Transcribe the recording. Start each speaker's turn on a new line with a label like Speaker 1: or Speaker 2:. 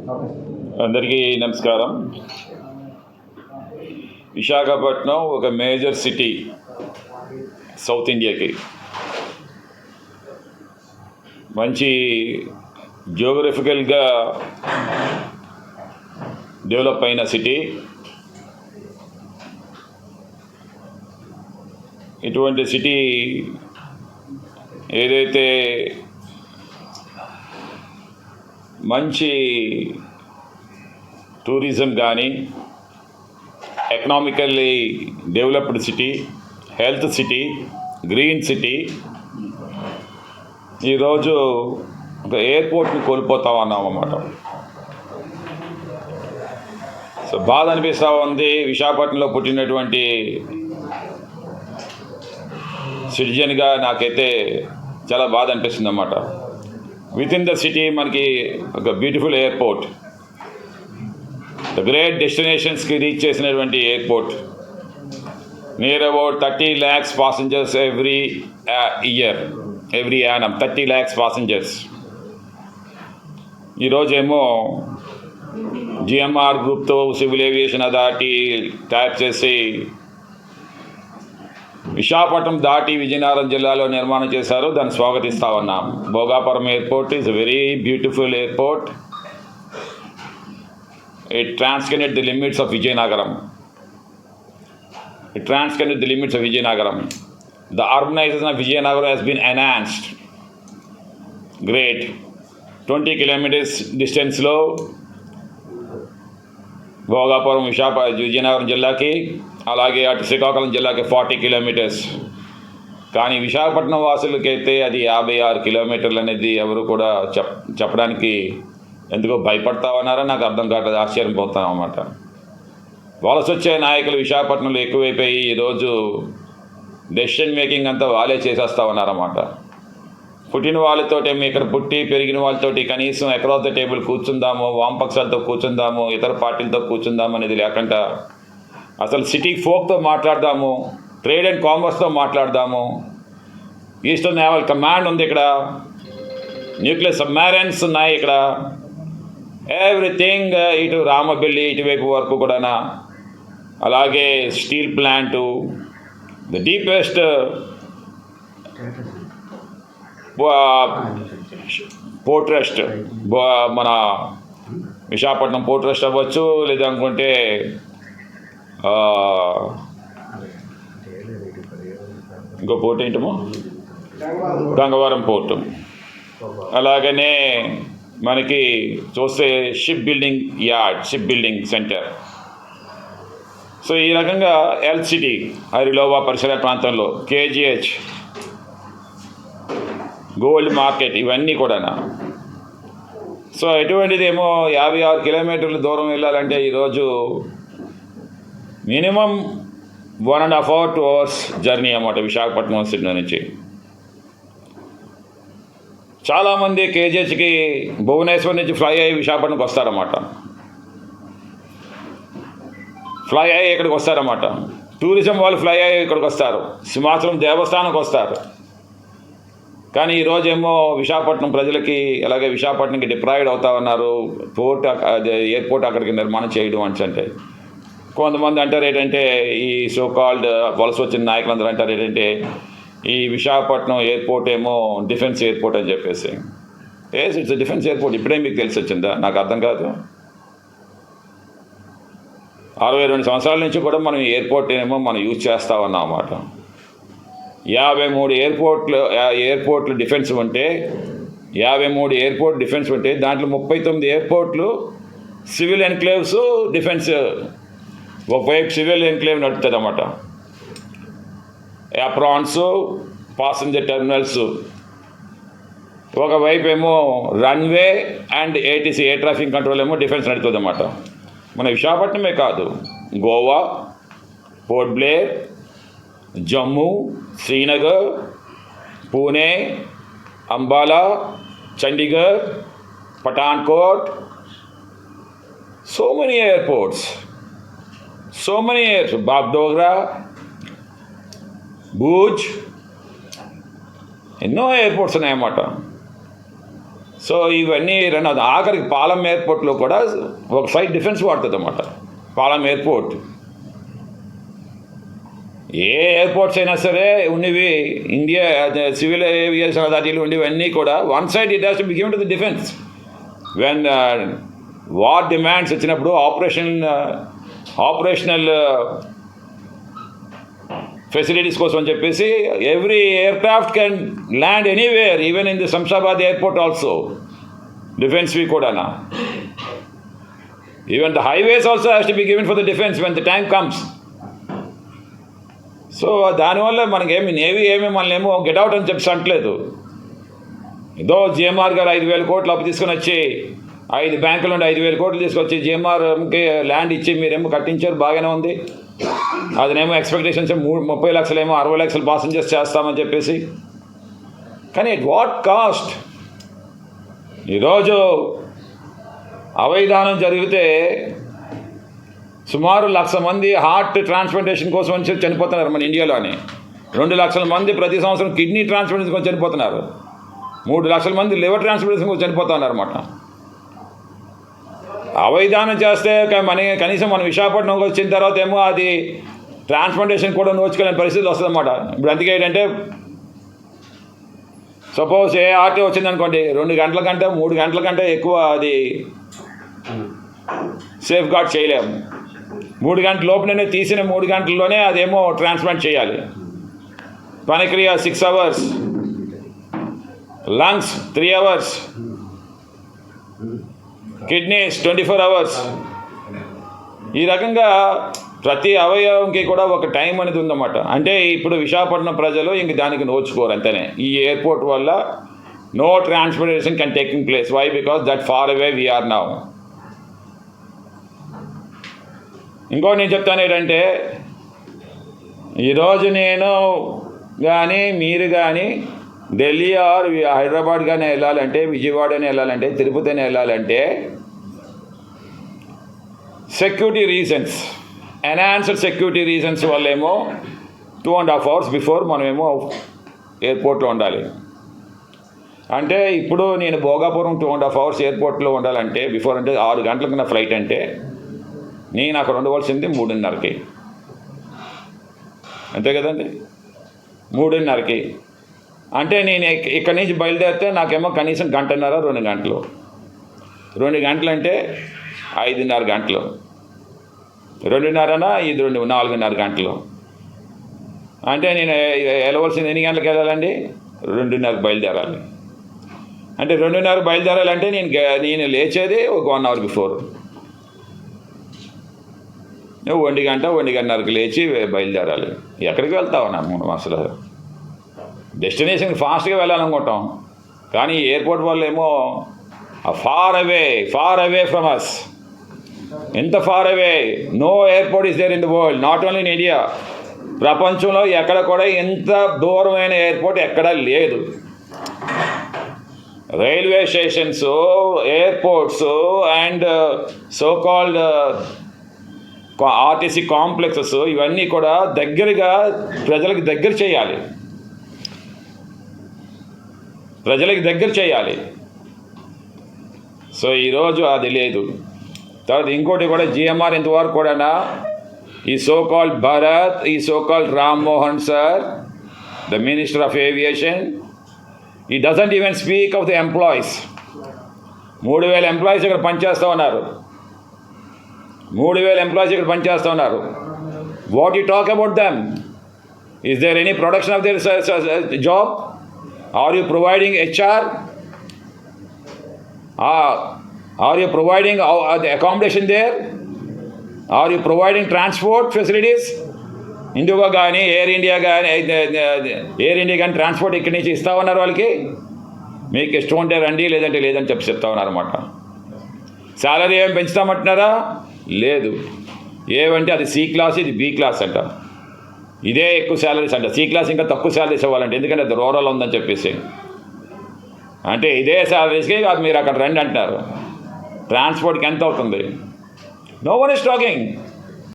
Speaker 1: అందరికీ నమస్కారం. విశాఖపట్నం ఒక మేజర్ సిటీ సౌత్ ఇండియాకి. మంచి జియోగ్రఫికల్గా డెవలప్ అయిన సిటీ. ఇటువంటి సిటీ ఏదైతే మంచి టూరిజం కానీ, economically developed city, health city, green city, ఈరోజు ఒక ఎయిర్పోర్ట్ని కోల్పోతా ఉన్నాం అన్నమాట. సో బాధ అనిపిస్తూ ఉంది. విశాఖపట్నంలో పుట్టినటువంటి సిటిజన్గా నాకైతే చాలా బాధ అనిపిస్తుంది అన్నమాట. విత్ ఇన్ ద సిటీ మనకి ఒక బ్యూటిఫుల్ ఎయిర్పోర్ట్, ద గ్రేట్ డెస్టినేషన్స్కి రీచ్ చేసినటువంటి airport, near about 30 lakhs passengers every year, every annum 30 lakhs passengers. ఈరోజేమో జిఎంఆర్ గ్రూప్తో సివిల్ ఏవియేషన్ అథారిటీ ట్యాప్ చేసి విశాఖపట్నం దాటి విజయనగరం జిల్లాలో నిర్మాణం చేశారు. దాన్ని స్వాగతిస్తా ఉన్నాం. Bhogapuram airport is a very beautiful airport. It transcended the limits of Vijayanagaram. The urbanization of Vijayanagaram has been enhanced. Great. 20 kilometers distance లో భోగాపురం విజయనగరం జిల్లాకి, అలాగే అటు శ్రీకాకుళం జిల్లాకి 40 kilometers. కానీ విశాఖపట్నం వాసులకైతే అది 56 kilometers అనేది ఎవరు కూడా చెప్పడానికి ఎందుకో భయపడతా ఉన్నారో నాకు అర్థం కావట్లేదు. ఆశ్చర్యపోతాం అన్నమాట. వలస వచ్చే నాయకులు విశాఖపట్నంలో ఎక్కువైపోయి ఈరోజు డెసిషన్ మేకింగ్ అంతా వాళ్ళే చేసేస్తా ఉన్నారన్నమాట. పుట్టిన వాళ్ళతోటి ఇక్కడ పుట్టి పెరిగిన వాళ్ళతోటి కనీసం అక్రాస్ ద టేబుల్ కూర్చుందాము, వామపక్షాలతో కూర్చుందాము, ఇతర పార్టీలతో కూర్చుందాము అనేది లేకుండా అసలు సిటీ ఫోక్తో మాట్లాడదాము, ట్రేడ్ అండ్ కామర్స్తో మాట్లాడదాము. ఈస్టర్న్ నేవల్ కమాండ్ ఉంది ఇక్కడ, న్యూక్లియర్ సబ్మెరైన్స్ ఉన్నాయి ఇక్కడ, ఎవ్రీథింగ్. ఇటు రామబెల్లి ఇటువైపు వరకు కూడా, అలాగే steel plant, the deepest port trust, మన విశాఖపట్నం పోర్ట్ ట్రస్ట్ అవ్వచ్చు, లేదనుకుంటే ఇంకో పోర్ట్ ఏంటమో గంగవరం పోర్టు, అలాగనే మనకి చూస్తే ship building yard, ship building centre. So ఈ రకంగా హెల్త్ సిటీ హరిలోవా పరిసర ప్రాంతంలో, కేజీహెచ్, గోల్డ్ మార్కెట్, ఇవన్నీ కూడా. సో ఎటువంటిదేమో 56 kilometers దూరం వెళ్ళాలంటే ఈరోజు మినిమం 1.5 hours 2 hours జర్నీ అన్నమాట విశాఖపట్నం సిటీ నుంచి. చాలామంది కేజీహెచ్కి భువనేశ్వర్ నుంచి ఫ్లై అయ్యి విశాఖపట్నంకి వస్తారన్నమాట. ఫ్లై అయ్యి ఇక్కడికి వస్తారన్నమాట. టూరిజం వాళ్ళు ఫ్లై అయ్యి ఇక్కడికి వస్తారు, సింహాచలం దేవస్థానంకి వస్తారు. కానీ ఈరోజేమో విశాఖపట్నం ప్రజలకి, అలాగే విశాఖపట్నంకి డిప్రాయిడ్ అవుతా ఉన్నారు. ఎయిర్పోర్ట్ అక్కడికి నిర్మాణం చేయడం అంటే కొంతమంది అంటారు ఏంటంటే, ఈ సో కాల్డ్ వలస వచ్చిన నాయకులందరూ అంటారు ఏంటంటే, ఈ విశాఖపట్నం ఎయిర్పోర్ట్ ఏమో డిఫెన్స్ ఎయిర్పోర్ట్ అని చెప్పేసి. It's defence airport. ఇప్పుడే మీకు తెలిసి వచ్చిందా? నాకు అర్థం కాదు. 62 సంవత్సరాల నుంచి కూడా మనం ఎయిర్పోర్ట్ ఏమో మనం యూజ్ చేస్తా ఉన్నాం అన్నమాట. 53 ఎయిర్పోర్ట్లు డిఫెన్స్ ఉంటే, 53 ఎయిర్పోర్ట్ డిఫెన్స్ ఉంటే దాంట్లో 39 ఎయిర్పోర్ట్లు సివిల్ ఎన్క్లేవ్స్ డిఫెన్స్. ఒకవైపు సివిల్ ఎన్క్లేవ్ నడుపుతుంది అన్నమాట. అప్రాన్స్, పాసెంజర్ టెర్మినల్స్, ఒకవైపు ఏమో runway and ATC, air traffic control ఏమో డిఫెన్స్ నడుపుతుంది అన్నమాట. మన విశాఖపట్నమే కాదు, Goa, port Blair, Jammu, Srinagar, Pune, Ambala, Chandigarh, Pathankot, so many airports, Bagdogra, Bhuj, ఎన్నో ఎయిర్పోర్ట్స్ ఉన్నాయన్నమాట. సో ఇవన్నీ రన్ అవుతుంది. ఆఖరికి పాలం ఎయిర్పోర్ట్లో కూడా ఒక సైడ్ డిఫెన్స్ వాడుతుంది అన్నమాట. పాలం ఎయిర్పోర్ట్, ఏ ఎయిర్పోర్ట్స్ అయినా సరే ఉన్నవి ఇండియా సివిల్ ఏవియేషన్ అథారిటీలు ఉండేవన్నీ కూడా one side it has to be given to the defence. When war demands వచ్చినప్పుడు ఆపరేషనల్ ఫెసిలిటీస్ కోసం అని చెప్పేసి every aircraft can land anywhere, even in the Shamshabad airport also డిఫెన్స్వి కూడానా. Even the highways also has to be given for the defence when the time comes. So దానివల్ల మనకేమి navy మనల్ని ఏమో గెట్అవుట్ అని చెప్పి అంటలేదు. ఏదో జిఎంఆర్ గారు 5,000 కోట్లు అప్పు తీసుకొని వచ్చి 5 బ్యాంకుల నుండి 5,000 కోట్లు తీసుకొచ్చి జిఎంఆర్కి ల్యాండ్ ఇచ్చి మీరేమో కట్టించారు, బాగానే ఉంది. అదనేమో ఎక్స్పెక్టేషన్స్ 30 లక్షలేమో 60 లక్షలు పాసెంజర్స్ చేస్తామని చెప్పేసి. కానీ ఎట్ వాట్ కాస్ట్? ఈరోజు అవైధానం జరిగితే సుమారు 1,00,000 మంది హార్ట్ ట్రాన్స్ప్లాంటేషన్ కోసం అని చనిపోతున్నారు మన ఇండియాలోని. 2 లక్షల మంది ప్రతి సంవత్సరం కిడ్నీ ట్రాన్స్ప్లాంటేషన్ కోసం చనిపోతున్నారు. 3 లక్షల మంది లివర్ ట్రాన్స్ప్లాంటేషన్ కోసం చనిపోతున్నారు అన్నమాట. అవైధానం చేస్తే కనీసం మన విశాఖపట్నంకి వచ్చిన తర్వాత ఏమో అది ట్రాన్స్ప్లాంటేషన్ కూడా నోచుకోలేని పరిస్థితి వస్తుంది అన్నమాట. ఇప్పుడు అందుకే ఏంటంటే సపోజ్ ఏ ఆర్టీ వచ్చిందనుకోండి, 2 గంటల కంటే 3 గంటల కంటే ఎక్కువ అది సేఫ్ గార్డ్ చేయలేము. 3 గంటల లోపునే తీసిన 3 గంటల్లోనే అదేమో ట్రాన్స్ప్లాంట్ చేయాలి. పనిక్రియ 6 hours, lungs 3 hours, kidneys 24 hours. ఈ రకంగా ప్రతి అవయవంకి కూడా ఒక టైం అనేది ఉందన్నమాట. అంటే ఇప్పుడు విశాఖపట్నం ప్రజలు ఇంక దానికి నోచుకోరు అంతేనే. ఈ ఎయిర్పోర్ట్ వల్ల no transportation can taking place. Why? Because that far away we are now. ఇంకోటి నేను చెప్తాను ఏంటంటే, ఈరోజు నేను కానీ మీరు కానీ ఢిల్లీ ఆర్ హైదరాబాద్ కానీ వెళ్ళాలంటే, విజయవాడని వెళ్ళాలంటే, తిరుపతిని వెళ్ళాలంటే security reasons, enhanced security reasons వల్లేమో 2.5 hours బిఫోర్ మనమేమో ఎయిర్పోర్ట్లో ఉండాలి. అంటే ఇప్పుడు నేను భోగాపురం 2.5 hours ఎయిర్పోర్ట్లో ఉండాలంటే బిఫోర్, అంటే 6 గంటలకు నా ఫ్లైట్ అంటే నేను అక్కడ ఉండవలసింది 3:30కి. అంతే కదండి, 3:30కి. అంటే నేను ఇక్కడి నుంచి బయలుదేరితే నాకేమో కనీసం 1.5 2 గంటలు. 2 గంటలు అంటే 5.5 గంటలు. 2.5 ఇది 4.5 గంటలు. అంటే నేను వెళ్ళవలసింది ఎన్ని గంటలకు వెళ్ళాలండి? 2:30కి బయలుదేరాలి. అంటే 2:30కి బయలుదేరాలంటే నేను లేచేది ఒక 1 hour బిఫోర్. 1 గంట 1:30కి లేచి బయలుదేరాలి. ఎక్కడికి వెళ్తావు మనం అసలు? డెస్టినేషన్కి ఫాస్ట్గా వెళ్ళాలనుకుంటాం, కానీ ఎయిర్పోర్ట్ వల్ల ఏమో ఫార్ అవే ఫ్రమ్ అస్. ఎంత far away? No airport is there in the world, not only in India. ప్రపంచంలో ఎక్కడ కూడా ఎంత దూరమైన ఎయిర్పోర్ట్ ఎక్కడా లేదు. Railway stations, airports and so called RTC complexes ఇవన్నీ కూడా దగ్గరగా ప్రజలకు దగ్గర చేయాలి. సో ఈరోజు అది లేదు. తర్వాత ఇంకోటి కూడా జిఎంఆర్ ఇంతవరకు కూడా ఈ సో కాల్డ్ భరత్, ఈ so called Rammohan sir, the minister of aviation, he doesn't even speak of the employees. 3,000 employees ఇక్కడ పనిచేస్తూ ఉన్నారు. 3,000 ఎంప్లాయీస్ ఇక్కడ పనిచేస్తూ ఉన్నారు. What you talk about them? Is there any production of their job? Are you providing HR? Are you providing the accommodation there? Are you providing transport facilities? IndiGo కానీ air India కానీ transport ఇక్కడి నుంచి ఇస్తా ఉన్నారు వాళ్ళకి. మీకు ఇష్టం ఉంటే రండి, లేదంటే లేదని చెప్తా ఉన్నారు అన్నమాట. శాలరీ ఏమి పెంచుతామంటున్నారా? లేదు. ఏమంటే అది C క్లాస్, ఇది B క్లాస్ అంట. ఇదే ఎక్కువ శాలరీస్ అంట. C క్లాస్ ఇంకా తక్కువ శాలరీస్ ఇవ్వాలంటే, ఎందుకంటే అది రూరల్ ఉందని చెప్పేసి. అంటే ఇదే శాలరీస్కి మీరు అక్కడ రండి అంటున్నారు. ట్రాన్స్పోర్ట్కి ఎంత అవుతుంది? No one is talking.